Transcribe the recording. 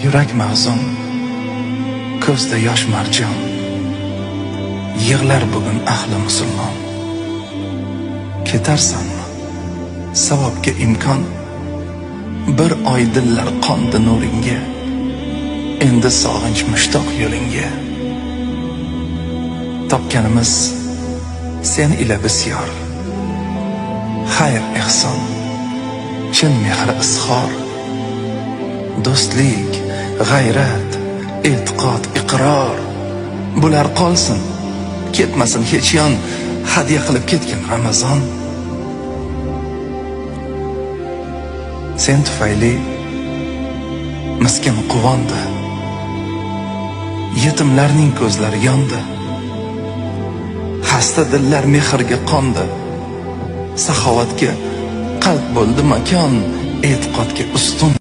Yurak mahzun, ko'zda yosh marjon, yig'lar bugun ahli musulmon. Ketarsanmi savobga imkon, bir oy dillar qondi nuringga, endi sog'inch mushtoq yo'lingga. Topganimiz sen ila bisyor, xayr ehson, chin mehr izhor, do'stlik, g'ayrat, e'tiqod, iqror. Bular qolsin, ketmasin hech yon, hadya qilib ketgan Ramazon. Sen tufayli miskin quvondi, yetimlarning ko'zlari yondi, xasta dillar mehrga qondi. Saxovatga qalb bo'ldi makon, e'tiqodga ustun.